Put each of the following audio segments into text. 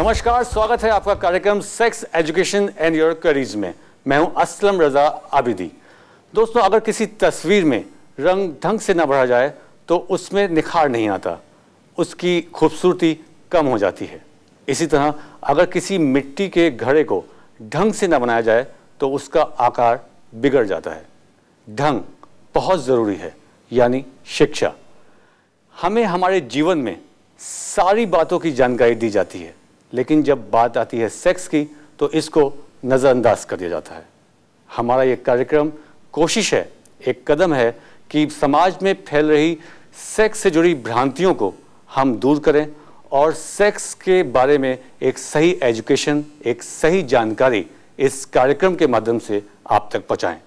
नमस्कार, स्वागत है आपका कार्यक्रम sex education and your careers में। मैं हूं असलम रजा आबिदी। दोस्तों, अगर किसी तस्वीर में रंग ढंग से न भरा जाए तो उसमें निखार नहीं आता, उसकी खूबसूरती कम हो जाती है। इसी तरह अगर किसी मिट्टी के घड़े को ढंग से न बनाया जाए तो उसका आकार बिगड़ जाता है। ढंग बहुत ज़रूरी है, यानी शिक्षा। हमें हमारे जीवन में सारी बातों की जानकारी दी जाती है, लेकिन जब बात आती है सेक्स की तो इसको नज़रअंदाज कर दिया जाता है। हमारा ये कार्यक्रम कोशिश है, एक कदम है कि समाज में फैल रही सेक्स से जुड़ी भ्रांतियों को हम दूर करें और सेक्स के बारे में एक सही एजुकेशन, एक सही जानकारी इस कार्यक्रम के माध्यम से आप तक पहुँचाएँ।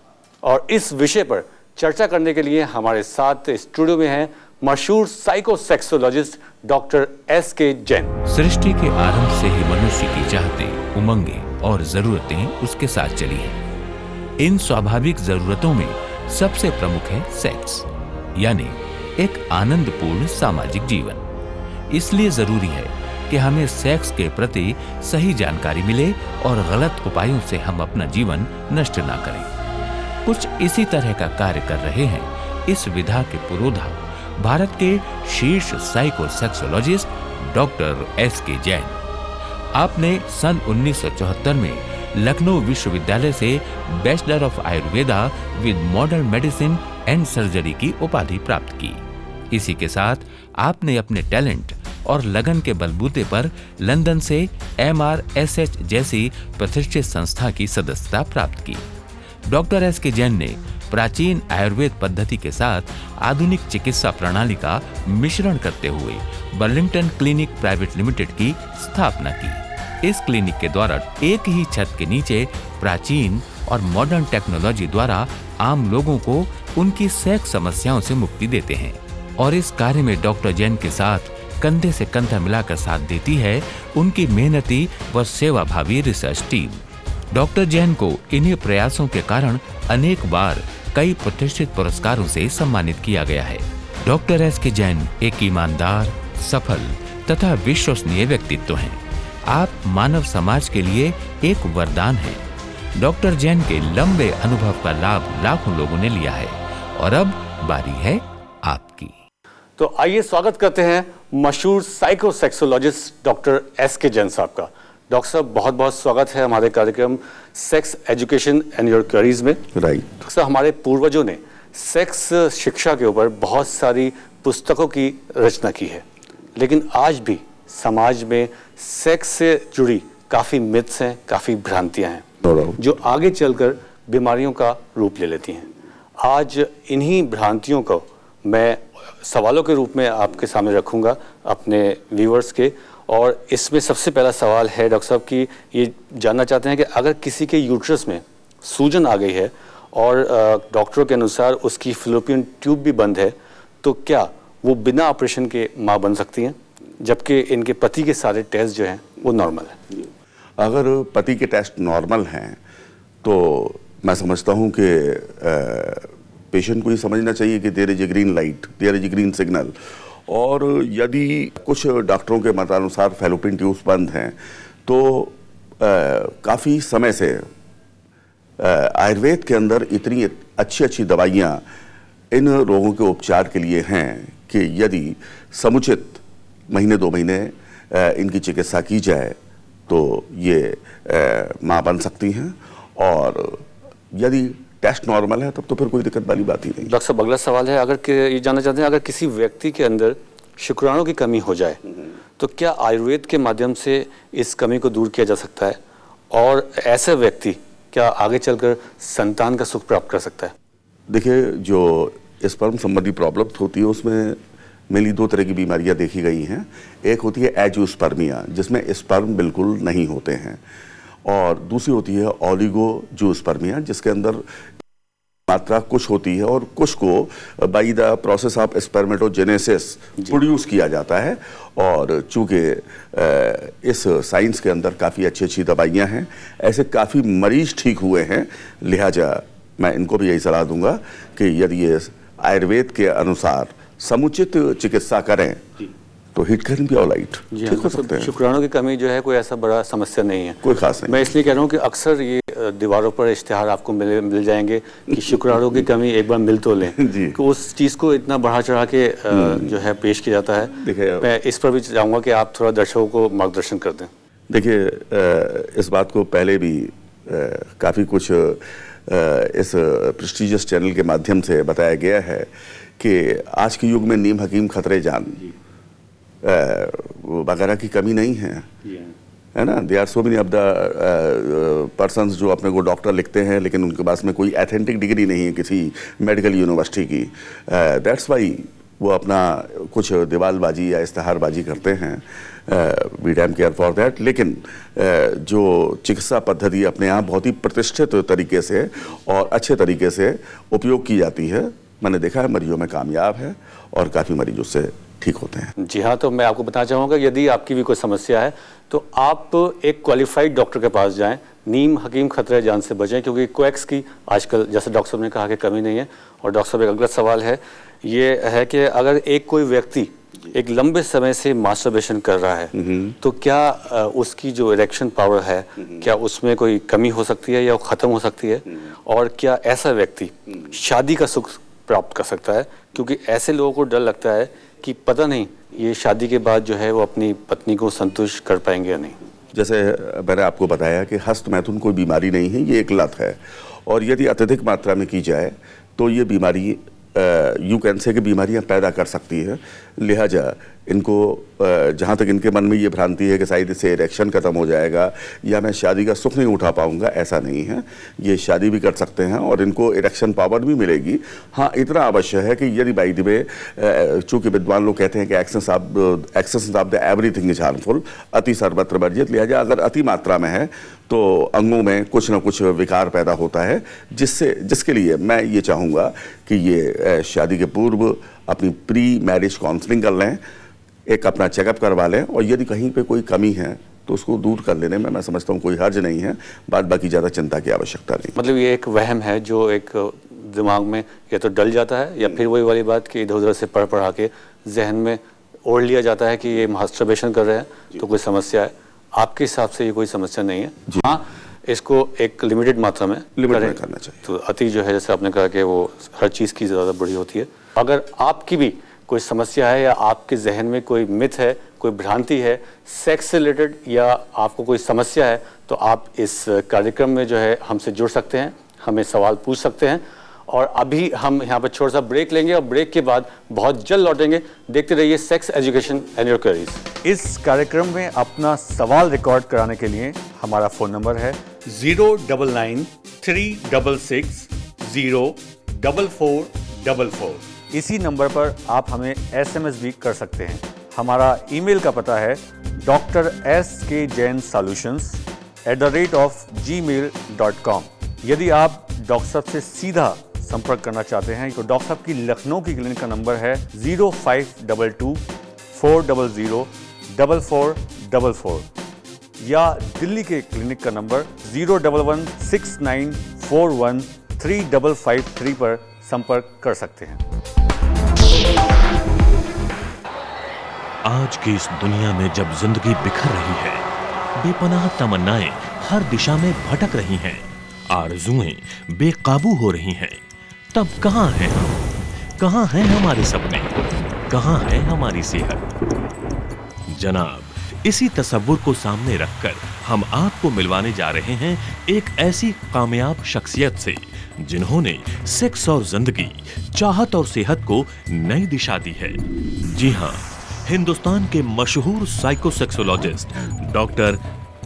और इस विषय पर चर्चा करने के लिए हमारे साथ स्टूडियो में हैं मशहूर साइकोसेक्सोलॉजिस्ट डॉक्टर एस.के. जैन। सृष्टि के आरंभ से ही मनुष्य की चाहतें, उमंगें और जरूरतें उसके साथ चली हैं। इन स्वाभाविक जरूरतों में सबसे प्रमुख है सेक्स, यानी एक आनंदपूर्ण सामाजिक जीवन। इसलिए जरूरी है कि हमें सेक्स के प्रति सही जानकारी मिले और गलत उपायों से हम अपना जीवन नष्ट ना करें। कुछ इसी तरह का कार्य कर रहे हैं इस विधा के पुरोधा भारत के शीर्ष साइकोसेक्सोलॉजिस्ट डॉक्टर एस.के. जैन। आपने सन 1974 में लखनऊ विश्वविद्यालय से bachelor of Ayurveda with modern medicine and surgery की उपाधि प्राप्त की। इसी के साथ आपने अपने टैलेंट और लगन के बलबूते पर लंदन से MRSH जैसी प्रतिष्ठित संस्था की सदस्यता प्राप्त की। Doctor S K. जैन ने प्राचीन आयुर्वेद पद्धति के साथ आधुनिक चिकित्सा प्रणाली का मिश्रण करते हुए बर्लिंगटन क्लिनिक प्राइवेट लिमिटेड की स्थापना की। इस क्लिनिक के द्वारा एक ही छत के नीचे प्राचीन और मॉडर्न टेक्नोलॉजी द्वारा आम लोगों को उनकी सेक्स समस्याओं से मुक्ति देते हैं। और इस कार्य में डॉक्टर जैन के साथ कंधे से कंधा मिलाकर साथ देती है उनकी मेहनती व सेवाभावी रिसर्च टीम। डॉक्टर जैन को इन्हीं प्रयासों के कारण अनेक बार कई प्रतिष्ठित पुरस्कारों से सम्मानित किया गया है। Doctor S K. जैन एक ईमानदार, सफल तथा विश्वसनीय व्यक्तित्व हैं। आप मानव समाज के लिए एक वरदान हैं। डॉक्टर जैन के लंबे अनुभव का लाभ लाखों लोगों ने लिया है और अब बारी है आपकी। तो आइए स्वागत करते हैं मशहूर साइकोसेक्सोलॉजिस्ट डॉक्टर एस.के. जैन साहब का। डॉक्टर साहब, बहुत बहुत स्वागत है हमारे कार्यक्रम sex education and your careers में। राइट। डॉक्टर साहब, हमारे पूर्वजों ने सेक्स शिक्षा के ऊपर बहुत सारी पुस्तकों की रचना की है, लेकिन आज भी समाज में सेक्स से जुड़ी काफ़ी मिथ्स हैं, काफ़ी भ्रांतियां हैं जो आगे चलकर बीमारियों का रूप ले लेती हैं। आज इन्हीं भ्रांतियों को मैं सवालों के रूप में आपके सामने रखूँगा, अपने व्यूअर्स के। और इसमें सबसे पहला सवाल है डॉक्टर साहब कि ये जानना चाहते हैं कि अगर किसी के यूट्रस में सूजन आ गई है और डॉक्टरों के अनुसार उसकी फैलोपियन ट्यूब भी बंद है, तो क्या वो बिना ऑपरेशन के माँ बन सकती हैं, जबकि इनके पति के सारे टेस्ट जो हैं वो नॉर्मल है? अगर पति के टेस्ट नॉर्मल हैं तो मैं समझता हूँ कि पेशेंट को ये समझना चाहिए कि there is a green light, there is a green signal. और यदि कुछ डॉक्टरों के मतानुसार फैलोपियन ट्यूब्स बंद हैं तो काफ़ी समय से आयुर्वेद के अंदर इतनी अच्छी अच्छी दवाइयाँ इन रोगों के उपचार के लिए हैं कि यदि समुचित महीने 2 महीने इनकी चिकित्सा की जाए तो ये माँ बन सकती हैं। और यदि टेस्ट नॉर्मल है तब तो फिर कोई दिक्कत वाली बात ही नहीं। डॉक्टर साहब, अगला सवाल है, अगर ये जानना चाहते हैं अगर किसी व्यक्ति के अंदर शुक्राणु की कमी हो जाए तो क्या आयुर्वेद के माध्यम से इस कमी को दूर किया जा सकता है, और ऐसा व्यक्ति क्या आगे चलकर संतान का सुख प्राप्त कर सकता है? देखिए, जो स्पर्म संबंधी प्रॉब्लम्स होती है उसमें मेनली 2 तरह की बीमारियां देखी गई हैं। एक होती है एंजियोस्पर्मिया, जिसमें स्पर्म बिल्कुल नहीं होते हैं, और दूसरी होती है ओलिगोजियोस्पर्मिया, जिसके अंदर मात्रा कुछ होती है और कुछ को by the process of spermatogenesis produce किया जाता है। और चूंकि इस साइंस के अंदर काफ़ी अच्छी अच्छी दवाइयाँ हैं, ऐसे काफ़ी मरीज ठीक हुए हैं, लिहाजा मैं इनको भी यही सलाह दूंगा कि यदि ये आयुर्वेद के अनुसार समुचित चिकित्सा करें तो हिट कैन बी ऑलराइट, जी ठीक हो हाँ, सकते हैं। शुक्राणु की कमी जो है कोई ऐसा बड़ा समस्या नहीं है। कोई खास नहीं। मैं इसलिए कह रहा हूँ कि अक्सर ये दीवारों पर इश्तिहार आपको मिल जाएंगे कि शुक्राणु की कमी एक बार मिल तो लें जी। कि उस चीज़ को इतना बढ़ा चढ़ा के जो है पेश किया जाता है। देखिए, मैं इस पर भी चाहूँगा कि आप थोड़ा दर्शकों को मार्गदर्शन कर दें। देखिए, इस बात को पहले भी काफ़ी कुछ इस प्रेस्टीजियस चैनल के माध्यम से बताया गया है कि आज के युग में नीम हकीम खतरे जान वगैरह की कमी नहीं है ना। They are so many of the persons जो अपने को डॉक्टर लिखते हैं, लेकिन उनके पास में कोई एथेंटिक डिग्री नहीं है किसी मेडिकल यूनिवर्सिटी की। दैट्स वाई वो अपना कुछ दीवालबाजी या इश्तहारबाजी करते हैं। We damn care for that. लेकिन जो चिकित्सा पद्धति अपने आप बहुत ही प्रतिष्ठित तरीके से और अच्छे तरीके से उपयोग की जाती है, मैंने देखा है मरीजों में कामयाब है और काफ़ी मरीज उससे ठीक होते हैं। जी हाँ, तो मैं आपको बताना चाहूँगा यदि आपकी भी कोई समस्या है तो आप एक क्वालिफाइड डॉक्टर के पास जाएं, नीम हकीम खतरे जान से बचें, क्योंकि कोएक्स की आजकल जैसे डॉक्टर साहब ने कहा कि कमी नहीं है। और डॉक्टर साहब एक अगला सवाल है, ये है कि अगर एक कोई व्यक्ति एक लंबे समय से मास्टरबेशन कर रहा है तो क्या उसकी जो इरेक्शन पावर है क्या उसमें कोई कमी हो सकती है या वो ख़त्म हो सकती है? और क्या ऐसा व्यक्ति शादी का सुख प्राप्त कर सकता है? क्योंकि ऐसे लोगों को डर लगता है कि पता नहीं ये शादी के बाद जो है वो अपनी पत्नी को संतुष्ट कर पाएंगे या नहीं। जैसे मैंने आपको बताया कि हस्त मैथुन कोई बीमारी नहीं है, ये एक लत है। और यदि अत्यधिक मात्रा में की जाए तो ये बीमारी यू कैन से कि बीमारियां पैदा कर सकती है। लिहाजा इनको जहाँ तक इनके मन में ये भ्रांति है कि शायद इससे इरेक्शन खत्म हो जाएगा या मैं शादी का सुख नहीं उठा पाऊंगा, ऐसा नहीं है। ये शादी भी कर सकते हैं और इनको इरेक्शन पावर भी मिलेगी। हाँ, इतना अवश्य है कि यदि बाई द वे, चूँकि विद्वान लोग कहते हैं कि excess of the everything is harmful, अति सर्वत्र वर्जित। लिहाजा अगर अति मात्रा में है तो अंगों में कुछ ना कुछ विकार पैदा होता है, जिसके लिए मैं ये चाहूँगा कि ये शादी के पूर्व अपनी प्री मैरिज काउंसलिंग कर लें, एक अपना चेकअप करवा लें और यदि कहीं पे कोई कमी है तो उसको दूर कर लेने में मैं समझता हूँ कोई हर्ज नहीं है। बाकी ज़्यादा चिंता की आवश्यकता नहीं। मतलब ये एक वहम है जो एक दिमाग में या तो डल जाता है या फिर वही वाली बात कि इधर उधर से पढ़ा के जहन में ओढ़ लिया जाता है कि ये मास्टरबेशन कर रहे हैं तो कोई समस्या है। आपके हिसाब से ये कोई समस्या नहीं है। हाँ, इसको एक लिमिटेड मात्रा में करना चाहिए। तो अति जो है, जैसे आपने कहा कि वो हर चीज़ की ज़्यादा बुरी होती है। अगर आपकी भी कोई समस्या है या आपके जहन में कोई मिथ है, कोई भ्रांति है सेक्स से रिलेटेड, या आपको कोई समस्या है, तो आप इस कार्यक्रम में जो है हमसे जुड़ सकते हैं, हमें सवाल पूछ सकते हैं। और अभी हम यहाँ पर छोटा सा ब्रेक लेंगे और ब्रेक के बाद बहुत जल्द लौटेंगे। देखते रहिए sex education and your queries. इस कार्यक्रम में अपना सवाल रिकॉर्ड कराने के लिए हमारा फ़ोन नंबर है 09936604444। इसी नंबर पर आप हमें SMS भी कर सकते हैं। हमारा ईमेल का पता है drskjainsolutions@gmail.com। यदि आप डॉक्टर साहब से सीधा संपर्क करना चाहते हैं तो डॉक्टर साहब की लखनऊ की क्लिनिक का नंबर है 0522-400-4444 या दिल्ली के क्लिनिक का नंबर 01169413553 पर संपर्क कर सकते हैं। आज की इस दुनिया में जब जिंदगी बिखर रही है, बेपनाह तमन्नाएं हर दिशा में भटक रही हैं, आरज़ुएं बेकाबू हो रही हैं, तब कहां हैं हम? कहां हैं हमारे सपने? कहां है हमारी सेहत? जनाब, इसी तसव्वुर को सामने रखकर हम आपको मिलवाने जा रहे हैं एक ऐसी कामयाब शख्सियत से जिन्होंने सेक्स और जिंदगी, चाहत और सेहत को नई दिशा दी है। जी हां, हिंदुस्तान के मशहूर साइकोसेक्सोलॉजिस्ट डॉक्टर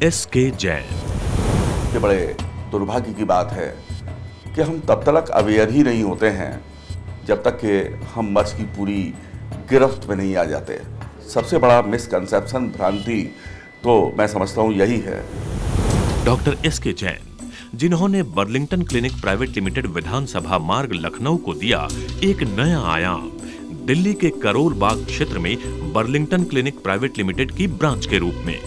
SK जैन। ये बड़े दुर्भाग्य की बात है कि हम तब तक अवेयर ही नहीं होते हैं जब तक कि हम मर्ज की पूरी गिरफ्त में नहीं आ जाते। सबसे बड़ा मिसकंसेप्शन, भ्रांति तो मैं समझता हूँ यही है। डॉक्टर SK जैन, जिन्होंने बर्लिंगटन क्लिनिक प्राइवेट लिमिटेड विधानसभा मार्ग लखनऊ को दिया एक नया आयाम, दिल्ली के करोल बाग क्षेत्र में बर्लिंगटन क्लिनिक प्राइवेट लिमिटेड की ब्रांच के रूप में,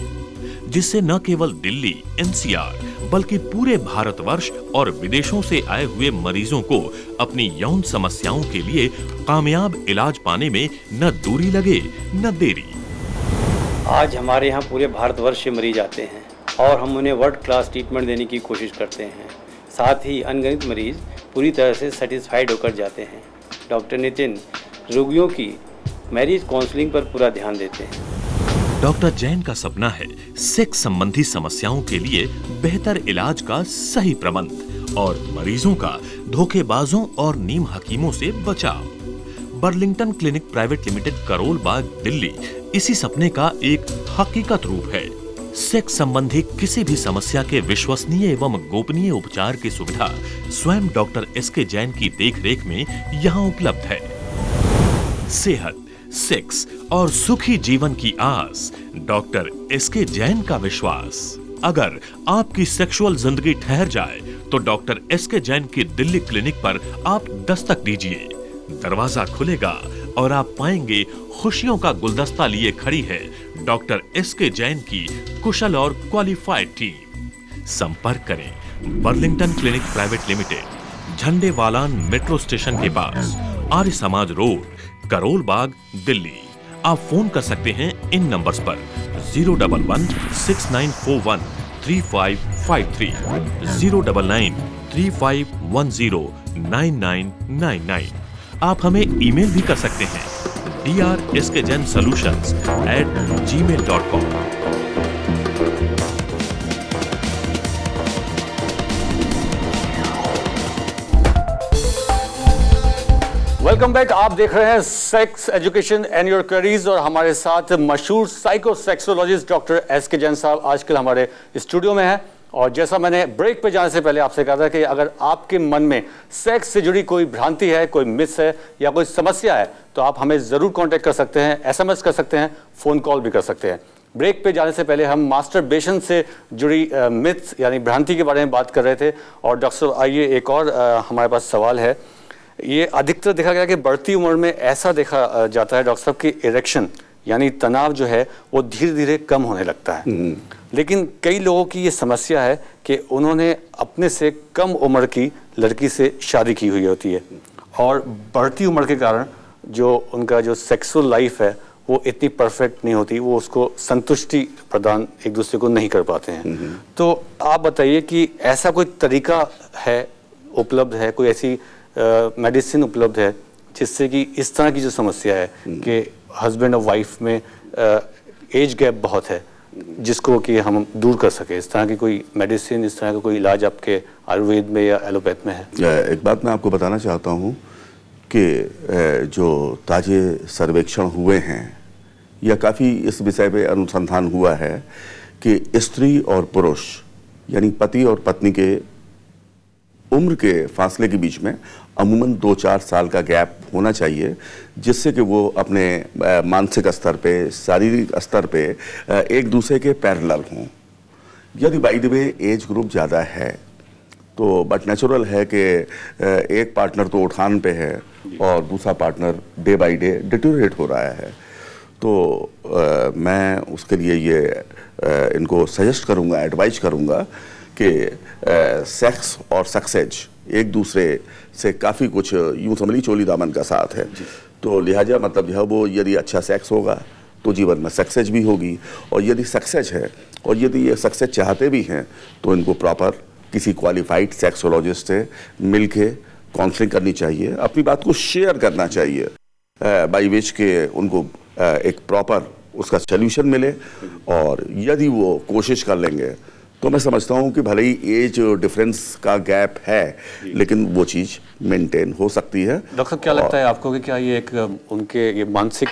जिससे न केवल दिल्ली NCR बल्कि पूरे भारतवर्ष और विदेशों से आए हुए मरीजों को अपनी यौन समस्याओं के लिए कामयाब इलाज पाने में न दूरी लगे न देरी। आज हमारे यहाँ पूरे भारतवर्ष से मरीज आते हैं और हम उन्हें वर्ल्ड क्लास ट्रीटमेंट देने की कोशिश करते हैं। साथ ही अनगिनत मरीज पूरी तरह से सेटिस्फाइड होकर जाते हैं। डॉक्टर नितिन रोगियों की मैरिज काउंसलिंग पर पूरा ध्यान देते हैं। डॉक्टर जैन का सपना है सेक्स संबंधी समस्याओं के लिए बेहतर इलाज का सही प्रबंध और मरीजों का धोखेबाजों और नीम हकीमों से बचाव। Burlington clinic private limited, Karol Bagh, Delhi इसी सपने का एक हकीकत रूप है। सेक्स संबंधी किसी भी समस्या के विश्वसनीय एवं गोपनीय उपचार की सुविधा स्वयं डॉक्टर एसके जैन की देखरेख में यहाँ उपलब्ध है। सेहत, सेक्स और सुखी जीवन की आस, डॉक्टर एसके जैन का विश्वास। अगर आपकी सेक्सुअल जिंदगी ठहर जाए तो डॉक्टर एसके जैन की दिल्ली क्लिनिक पर आप दस्तक दीजिए। दरवाजा खुलेगा और आप पाएंगे खुशियों का गुलदस्ता लिए खड़ी है डॉक्टर एसके जैन की कुशल और क्वालिफाइड टीम। संपर्क करें Burlington clinic private limited, Jhandewalan metro station के पास, आर्य समाज रोड, करोल बाग, दिल्ली। आप फोन कर सकते हैं इन नंबर्स पर 011-6941-3553, 099-3510-9999। आप हमें ईमेल भी कर सकते हैं drskjainsolutions@gmail.com। Welcome back. आप देख रहे हैं sex education and your queries और हमारे साथ मशहूर साइकोसेक्सोलॉजिस्ट डॉक्टर एसके जैन साहब आजकल हमारे स्टूडियो में हैं। और जैसा मैंने ब्रेक पे जाने से पहले आपसे कहा था कि अगर आपके मन में सेक्स से जुड़ी कोई भ्रांति है, कोई मिस है या कोई समस्या है तो आप हमें ज़रूर कांटेक्ट कर सकते हैं, SMS कर सकते हैं, फ़ोन कॉल भी कर सकते हैं। ब्रेक पे जाने से पहले हम मास्टरबेशन से जुड़ी मिथ्स यानी भ्रांति के बारे में बात कर रहे थे। और डॉक्टर साहब आइए, एक और हमारे पास सवाल है। ये अधिकतर देखा गया कि बढ़ती उम्र में ऐसा देखा जाता है डॉक्टर साहब कि इरेक्शन यानी तनाव जो है वो धीरे धीरे कम होने लगता है। लेकिन कई लोगों की ये समस्या है कि उन्होंने अपने से कम उम्र की लड़की से शादी की हुई होती है और बढ़ती उम्र के कारण जो उनका जो सेक्सुअल लाइफ है वो इतनी परफेक्ट नहीं होती, वो उसको संतुष्टि प्रदान एक दूसरे को नहीं कर पाते हैं। तो आप बताइए कि ऐसा कोई तरीका है, उपलब्ध है, कोई ऐसी मेडिसिन उपलब्ध है जिससे कि इस तरह की जो समस्या है कि हस्बैंड और वाइफ में एज गैप बहुत है जिसको कि हम दूर कर सके? इस तरह की कोई मेडिसिन, इस तरह का कोई इलाज आपके आयुर्वेद में या एलोपैथ में है? एक बात मैं आपको बताना चाहता हूँ कि जो ताजे सर्वेक्षण हुए हैं या काफ़ी इस विषय पे अनुसंधान हुआ है कि स्त्री और पुरुष यानी पति और पत्नी के उम्र के फासले के बीच में अमूमन 2-4 साल का गैप होना चाहिए, जिससे कि वो अपने मानसिक स्तर पे, शारीरिक स्तर पे एक दूसरे के पैरेलल हों। यदि by the way age group ज़्यादा है तो बट नेचुरल है कि एक पार्टनर तो उठान पे है और दूसरा partner day by day deteriorate हो रहा है। तो मैं उसके लिए ये इनको सजेस्ट करूँगा, एडवाइज करूँगा कि सेक्स और सक्सेज एक दूसरे से काफ़ी कुछ यूँ समझ चोली दामन का साथ है। तो लिहाजा मतलब जो है वो यदि अच्छा सेक्स होगा तो जीवन में सक्सेस भी होगी, और यदि सक्सेस है और यदि ये सक्सेस चाहते भी हैं तो इनको प्रॉपर किसी क्वालिफाइड सेक्सोलॉजिस्ट से मिलके काउंसलिंग करनी चाहिए, अपनी बात को शेयर करना चाहिए बाई विच के उनको एक प्रॉपर उसका सल्यूशन मिले। और यदि वो कोशिश कर लेंगे तो मैं समझता हूँ कि भले ही एज डिफरेंस का गैप है लेकिन वो चीज़ मेंटेन हो सकती है। डॉक्टर क्या लगता है आपको कि क्या ये एक उनके ये मानसिक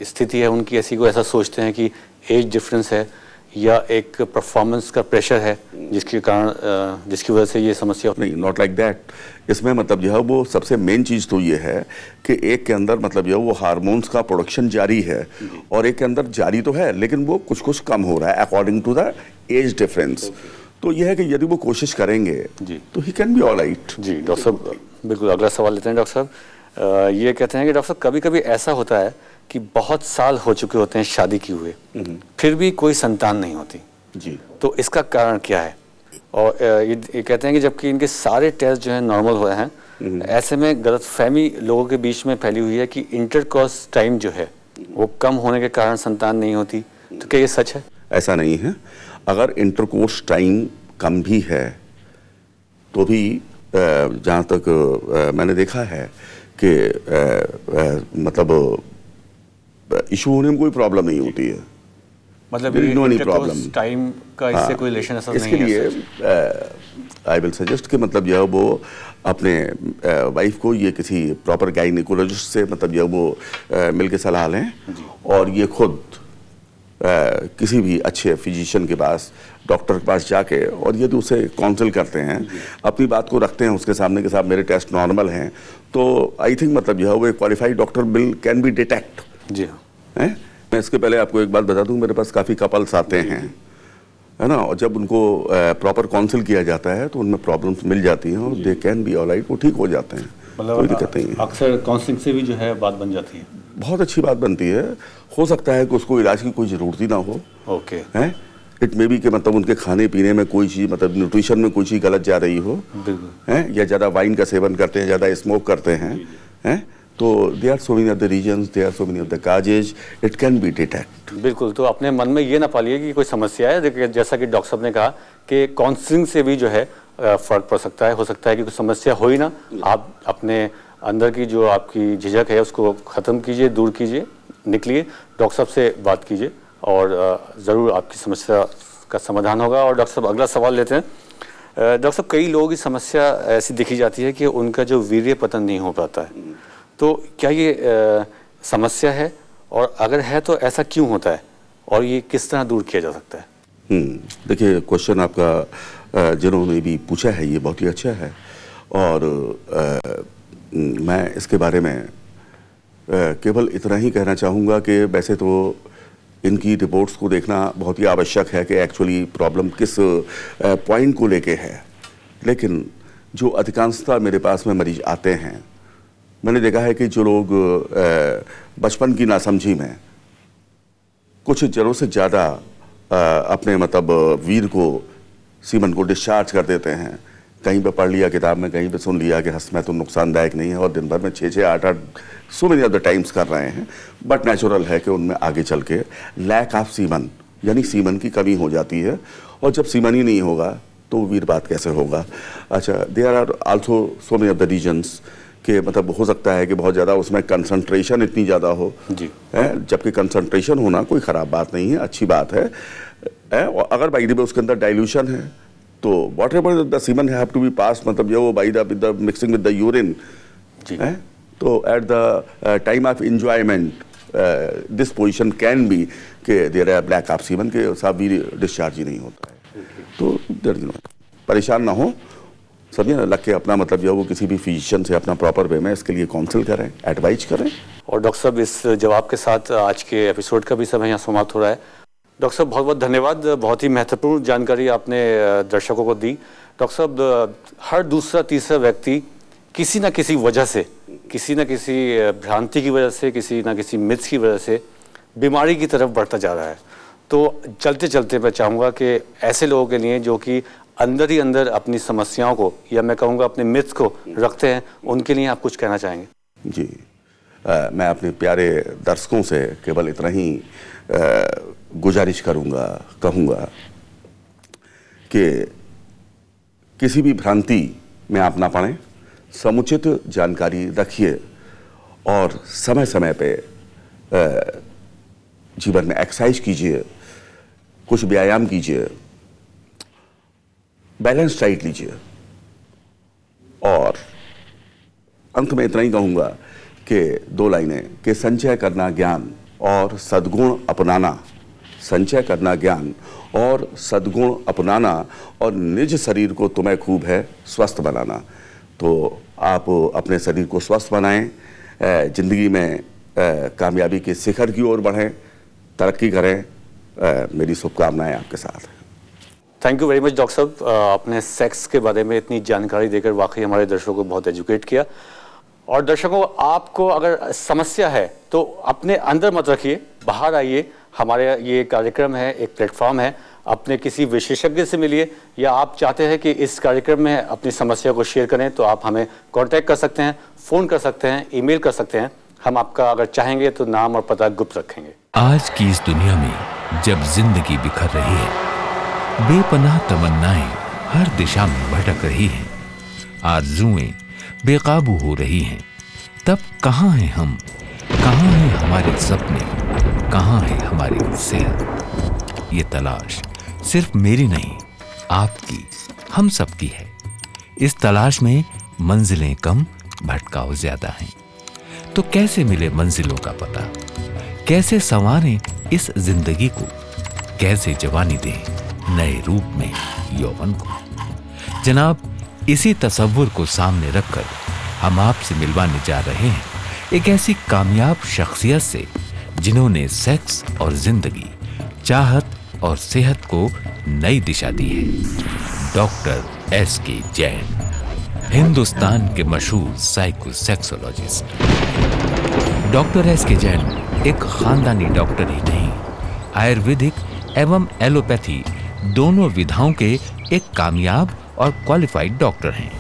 स्थिति है उनकी, ऐसी को ऐसा सोचते हैं कि एज डिफरेंस है या एक परफॉर्मेंस का प्रेशर है जिसके कारण जिसकी वजह से ये समस्या? नहीं, नॉट लाइक दैट। इसमें मतलब जो है वो सबसे मेन चीज़ तो ये है कि एक के अंदर मतलब जो है वो हार्मोन्स का प्रोडक्शन जारी है और एक के अंदर जारी तो है लेकिन वो कुछ कुछ कम हो रहा है according to the age difference. तो यह है कि यदि वो कोशिश करेंगे तो he can be all right. जी डॉक्टर साहब, बिल्कुल अगला सवाल लेते हैं। डॉक्टर साहब ये कहते हैं कि डॉक्टर साहब कभी कभी ऐसा होता है कि बहुत साल हो चुके होते हैं शादी किए हुए, फिर भी कोई संतान नहीं होती जी, तो इसका कारण क्या है? और ये कहते हैं कि जबकि इनके सारे टेस्ट जो है नॉर्मल हुए हैं, ऐसे में गलतफहमी लोगों के बीच में फैली हुई है कि इंटरकॉर्स टाइम जो है वो कम होने के कारण संतान नहीं होती, तो क्या ये सच है? ऐसा नहीं है। अगर इंटरकोर्स टाइम कम भी है तो भी जहाँ तक मैंने देखा है कि मतलब इशू होने में कोई प्रॉब्लम नहीं होती है। मतलब There is no any intercourse problem. Time का इससे कोई रिलेशन ऐसा नहीं है? इसके लिए आई विल सजेस्ट कि मतलब यह वो अपने वाइफ को ये किसी प्रॉपर गायनिकोलॉजिस्ट से मतलब यह वो मिल के सलाह लें और ये खुद किसी भी अच्छे फिजिशियन के पास, डॉक्टर के पास जाके, और यदि उसे काउंसिल करते हैं, अपनी बात को रखते हैं उसके सामने के साथ मेरे टेस्ट नॉर्मल हैं, तो आई थिंक मतलब यह वो qualified doctor will can be detect. जी हाँ। हैं? मैं इसके पहले आपको एक बात बता दूं, मेरे पास काफ़ी कपल्स आते हैं, है ना, और जब उनको प्रॉपर काउंसिल किया जाता है तो उनमें प्रॉब्लम्स मिल जाती हैं और दे कैन बी ऑलराइट, वो ठीक हो जाते हैं, कोई दिक्कत नहीं है। अक्सर काउंसलिंग से भी जो है बात बन जाती है। बहुत अच्छी बात बनती है। हो सकता है कि उसको इलाज की कोई ज़रूरत ही ना हो। ओके। हैं? इट मे बी कि मतलब उनके खाने पीने में कोई चीज़, मतलब न्यूट्रिशन में कोई चीज़ गलत जा रही हो, हैं, या ज़्यादा वाइन का सेवन करते हैं, ज़्यादा स्मोक करते हैं, हैं, तो they are so many of the reasons, they are so many of the causes, it can be detect. बिल्कुल। तो अपने मन में ये ना पालिए कि कोई समस्या है। देखिए, जैसा कि डॉक्टर साहब ने कहा कि काउंसलिंग से भी जो है फर्क पड़ सकता है। हो सकता है कि कोई समस्या हो ही ना, आप अपने अंदर की जो आपकी झिझक है उसको ख़त्म कीजिए, दूर कीजिए, निकलिए, डॉक्टर साहब से बात कीजिए और ज़रूर आपकी समस्या का समाधान होगा। और डॉक्टर साहब अगला सवाल लेते हैं। डॉक्टर साहब, कई लोगों की समस्या ऐसी देखी जाती है कि उनका जो वीर्य पतन नहीं हो पाता है, तो क्या ये समस्या है, और अगर है तो ऐसा क्यों होता है, और ये किस तरह दूर किया जा सकता है? देखिए, क्वेश्चन आपका जिन्होंने भी पूछा है ये बहुत ही अच्छा है, और मैं इसके बारे में केवल इतना ही कहना चाहूँगा कि वैसे तो इनकी रिपोर्ट्स को देखना बहुत ही आवश्यक है कि एक्चुअली प्रॉब्लम किस पॉइंट को लेके है, लेकिन जो अधिकांशतः मेरे पास में मरीज आते हैं, मैंने देखा है कि जो लोग बचपन की नासमझी में कुछ जरूरत से ज़्यादा अपने मतलब वीर को, सीमन को डिस्चार्ज कर देते हैं, कहीं पे पढ़ लिया किताब में, कहीं पे सुन लिया कि हंसना तो नुकसानदायक नहीं है, और दिन भर में 6-6, 8-8 सो मेनी ऑफ द टाइम्स कर रहे हैं, बट नेचुरल है कि उनमें आगे चल के लैक ऑफ सीमन, यानी सीमन की कमी हो जाती है, और जब सीमन ही नहीं होगा तो वीर बात कैसे होगा। अच्छा, there are also so many of the reasons कि मतलब हो सकता है कि बहुत ज़्यादा उसमें कंसंट्रेशन इतनी ज़्यादा हो जी, है, जबकि कंसंट्रेशन होना कोई ख़राब बात नहीं है, अच्छी बात है, और अगर बाई द वे उसके अंदर डाइल्यूशन है तो whatever the semen have to be pass, मतलब ये वो by the mixing with the urine, तो at the time of enjoyment this position can be कि there are black of semen के साथ भी डिस्चार्ज ही नहीं होता है। तो परेशान ना हो, समझिए ना, लग के अपना मतलब जो वो किसी भी फिजिशियन से अपना प्रॉपर वे में इसके लिए काउंसिल करें, एडवाइज करें। और डॉक्टर साहब, इस जवाब के साथ आज के एपिसोड का भी समय यहाँ समाप्त हो रहा है। डॉक्टर साहब, बहुत बहुत धन्यवाद, बहुत ही महत्वपूर्ण जानकारी आपने दर्शकों को दी। डॉक्टर साहब, हर दूसरा तीसरा व्यक्ति किसी न किसी वजह से, किसी न किसी भ्रांति की वजह से, किसी न किसी मिथ्स की वजह से बीमारी की तरफ बढ़ता जा रहा है। तो चलते चलते मैं चाहूँगा कि ऐसे लोगों के लिए जो कि अंदर ही अंदर अपनी समस्याओं को, या मैं कहूँगा अपने मिथ्स को रखते हैं, उनके लिए आप कुछ कहना चाहेंगे? जी, मैं अपने प्यारे दर्शकों से केवल इतना ही गुजारिश कहूँगा कि किसी भी भ्रांति में आप ना पड़ें, समुचित जानकारी रखिए और समय समय पे जीवन में एक्सरसाइज कीजिए, कुछ व्यायाम कीजिए, बैलेंस डाइट लीजिए, और अंत में इतना ही कहूँगा कि 2 लाइनें कि संचय करना ज्ञान और सद्गुण अपनाना, संचय करना ज्ञान और सद्गुण अपनाना, और निज शरीर को तुम्हें खूब है स्वस्थ बनाना। तो आप अपने शरीर को स्वस्थ बनाएं, ज़िंदगी में कामयाबी के शिखर की ओर बढ़ें, तरक्की करें। मेरी शुभकामनाएं आपके साथ हैं। Thank you very much doctor साहब, आपने सेक्स के बारे में इतनी जानकारी देकर वाकई हमारे दर्शकों को बहुत एजुकेट किया। और दर्शकों, आपको अगर समस्या है तो अपने अंदर मत रखिए, बाहर आइए। हमारे ये कार्यक्रम है, एक प्लेटफॉर्म है, अपने किसी विशेषज्ञ से मिलिए, या आप चाहते हैं कि इस कार्यक्रम में अपनी समस्या को शेयर करें तो आप हमें कांटेक्ट कर सकते हैं, फ़ोन कर सकते हैं, ईमेल कर सकते हैं। हम आपका अगर चाहेंगे तो नाम और पता गुप्त रखेंगे। आज की इस दुनिया में जब जिंदगी बिखर रही है, बेपनाह तमन्नाएं हर दिशा में भटक रही हैं, आरज़ुएं बेकाबू हो रही हैं, तब कहाँ हैं हम, कहाँ हैं हमारे सपने, कहाँ है हमारी सेहत? ये तलाश सिर्फ मेरी नहीं, आपकी, हम सबकी है। इस तलाश में मंजिलें कम, भटकाव ज्यादा हैं। तो कैसे मिले मंजिलों का पता? कैसे संवारें इस जिंदगी को? कैसे जवानी दें नए रूप में यौवन को? जनाब, इसी तसव्वुर को सामने रखकर हम आपसे मिलवाने जा रहे हैं एक ऐसी कामयाब शख्सियत से जिन्होंने सेक्स और जिंदगी, चाहत और सेहत को नई दिशा दी है। Doctor S K. जैन, हिंदुस्तान के मशहूर साइकोसेक्सोलॉजिस्ट। Doctor S K. जैन एक खानदानी डॉक्टर ही नहीं, आयुर्वेदिक एवं एलोपैथी दोनों विधाओं के एक कामयाब और क्वालिफाइड डॉक्टर हैं।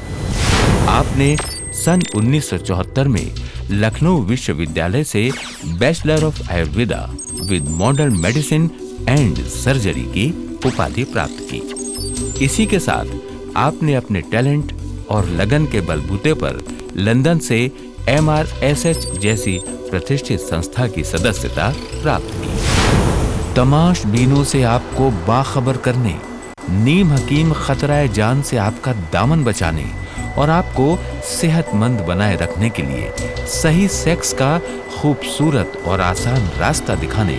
आपने सन 1974 में लखनऊ विश्वविद्यालय से bachelor of Ayurveda with modern medicine and surgery की उपाधि प्राप्त की। इसी के साथ आपने अपने टैलेंट और लगन के बलबूते पर लंदन से MRSH जैसी प्रतिष्ठित संस्था की सदस्यता प्राप्त की। तमाशबीनों से आपको बाखबर करने, नीम हकीम खतराए जान से आपका दामन बचाने और आपको सेहतमंद बनाए रखने के लिए सही सेक्स का खूबसूरत और आसान रास्ता दिखाने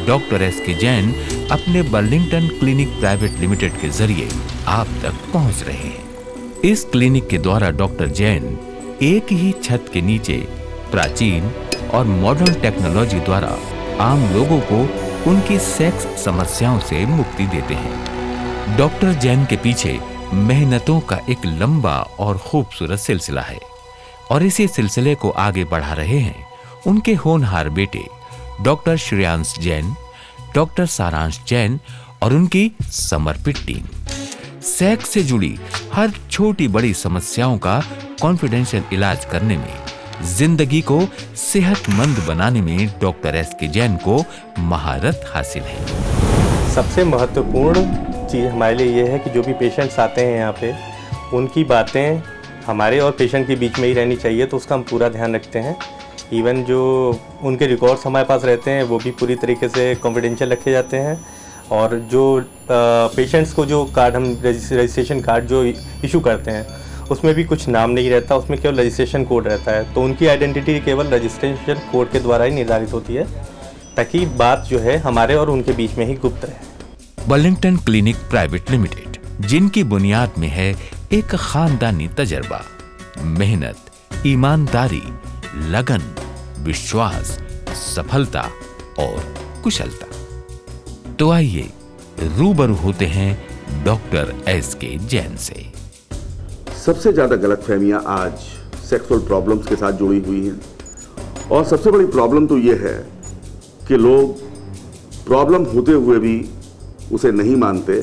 डॉक्टर एस.के. जैन अपने बर्लिंगटन क्लिनिक प्राइवेट लिमिटेड के जरिए आप तक पहुंच रहे हैं। इस क्लिनिक के द्वारा डॉक्टर जैन एक ही छत के नीचे प्राचीन और मॉडर्न टेक्नोलॉजी द्वारा आम लोगों को उनकी सेक्स समस्याओं से मुक्ति देते हैं। डॉक्टर जैन के पीछे मेहनतों का एक लंबा और खूबसूरत सिलसिला है और इसी सिलसिले को आगे बढ़ा रहे हैं उनके होनहार बेटे डॉक्टर श्रेयांश जैन, डॉक्टर सारांश जैन और उनकी समर्पित टीम। सेक्स से जुड़ी हर छोटी बड़ी समस्याओं का कॉन्फिडेंशियल इलाज करने में, जिंदगी को सेहतमंद बनाने में डॉक्टर एस.के. जैन को महारत हासिल है। सबसे महत्वपूर्ण चीज़ हमारे लिए ये है कि जो भी पेशेंट्स आते हैं यहाँ पे, उनकी बातें हमारे और पेशेंट के बीच में ही रहनी चाहिए, तो उसका हम पूरा ध्यान रखते हैं। इवन जो उनके रिकॉर्ड्स हमारे पास रहते हैं वो भी पूरी तरीके से कॉन्फिडेंशियल रखे जाते हैं, और जो पेशेंट्स को जो कार्ड हम रजिस्ट्रेशन कार्ड जो इशू करते हैं उसमें भी कुछ नाम नहीं रहता, उसमें केवल रजिस्ट्रेशन कोड रहता है। तो उनकी आइडेंटिटी केवल रजिस्ट्रेशन कोड के द्वारा ही निर्धारित होती है, ताकि बात जो है हमारे और उनके बीच में ही गुप्त रहे। बर्लिंगटन क्लिनिक प्राइवेट लिमिटेड, जिनकी बुनियाद में है एक खानदानी तजर्बा, मेहनत, ईमानदारी, लगन, विश्वास, सफलता और कुशलता। तो आइए रूबरू होते हैं डॉक्टर एस.के. जैन से। सबसे ज़्यादा गलतफहमियां आज सेक्सुअल प्रॉब्लम्स के साथ जुड़ी हुई हैं, और सबसे बड़ी प्रॉब्लम तो ये है कि लोग प्रॉब्लम होते हुए भी उसे नहीं मानते,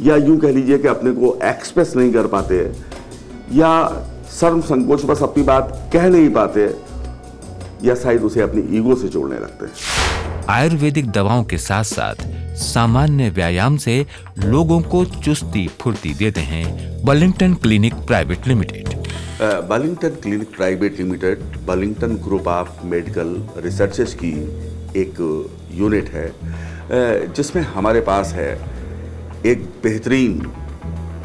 या यूं कह लीजिए कि अपने को एक्सप्रेस नहीं कर पाते, या शर्म संकोच बस अपनी बात कह नहीं पाते, या शायद उसे अपनी ईगो से जोड़ने लगते हैं। आयुर्वेदिक दवाओं के साथ साथ सामान्य व्यायाम से लोगों को चुस्ती फुर्ती देते हैं Burlington clinic private limited. Burlington clinic private limited Burlington group of medical researches की एक यूनिट है, जिसमें हमारे पास है एक बेहतरीन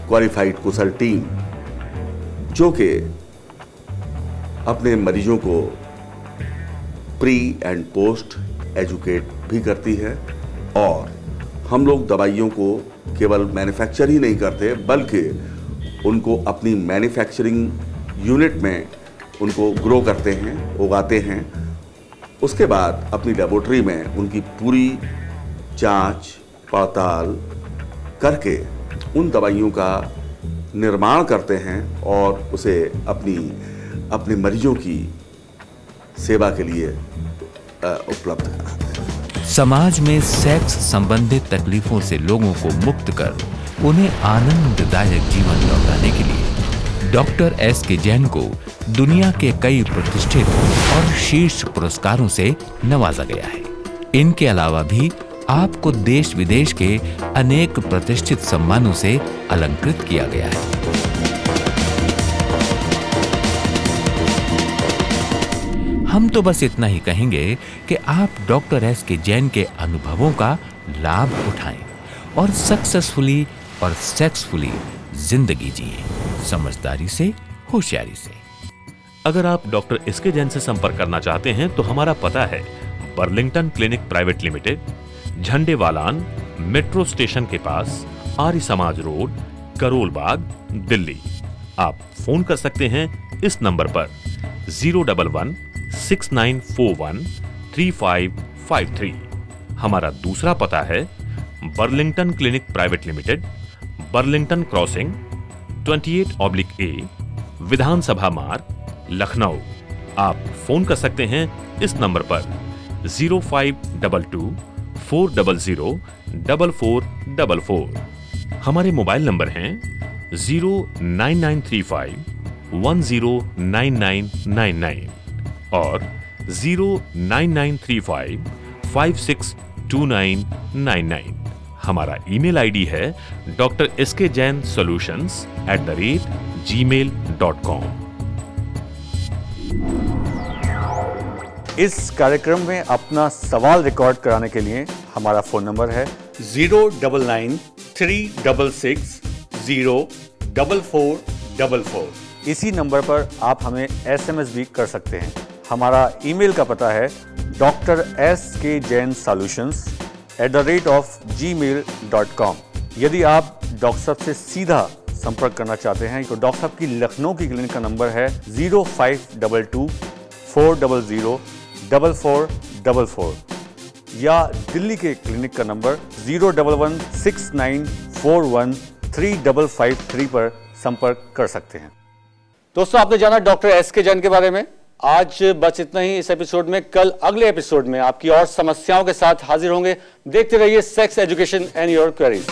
क्वालिफाइड कुशल टीम, जो कि अपने मरीजों को प्री एंड पोस्ट एजुकेट भी करती है। और हम लोग दवाइयों को केवल मैन्युफैक्चर ही नहीं करते, बल्कि उनको अपनी मैन्युफैक्चरिंग यूनिट में उनको ग्रो करते हैं, उगाते हैं। उसके बाद अपनी लेबोरेटरी में उनकी पूरी जांच पड़ताल करके उन दवाइयों का निर्माण करते हैं और उसे अपने मरीजों की सेवा के लिए उपलब्ध कराते हैं। समाज में सेक्स संबंधित तकलीफों से लोगों को मुक्त कर उन्हें आनंददायक जीवन लौटाने के लिए डॉक्टर एस के जैन को दुनिया के कई प्रतिष्ठित और शीर्ष पुरस्कारों से नवाजा गया है। इनके अलावा भी आपको देश विदेश के अनेक प्रतिष्ठित सम्मानों से अलंकृत किया गया है। हम तो बस इतना ही कहेंगे कि आप डॉक्टर एस के जैन के अनुभवों का लाभ उठाएं और सक्सेसफुली और सेक्सफुली जिंदगी जिए, समझदारी से, होशियारी से। अगर आप डॉक्टर एस के जैन से संपर्क करना चाहते हैं तो हमारा पता है Burlington clinic private limited, Jhandewalan, metro station के पास, आर्य समाज रोड, करोल बाग, दिल्ली। आप फोन कर सकते हैं इस नंबर पर 011-6941-3553। हमारा दूसरा पता है Burlington clinic private limited, Burlington crossing, 28/A, विधानसभा मार्ग, लखनऊ। आप फोन कर सकते हैं इस नंबर पर 0522-400-4444। हमारे मोबाइल नंबर हैं 09935-109999 और 09935-562999। हमारा ईमेल आईडी है drskjainsolutions@gmail.com। इस कार्यक्रम में अपना सवाल रिकॉर्ड कराने के लिए हमारा फोन नंबर है 099-366-04444। इसी नंबर पर आप हमें SMS भी कर सकते हैं। हमारा ईमेल का पता है drskjainsolutions@gmail.com। यदि आप डॉक्टर साहब से सीधा संपर्क करना चाहते हैं तो डॉक्टर साहब की लखनऊ की क्लिनिक का नंबर है 0522-400-4444 या दिल्ली के क्लिनिक का नंबर 011-6941-3553 पर संपर्क कर सकते हैं। दोस्तों, आपने जाना डॉक्टर एस के जैन के बारे में। आज बस इतना ही इस एपिसोड में। कल अगले एपिसोड में आपकी और समस्याओं के साथ हाजिर होंगे। देखते रहिए sex education and your queries.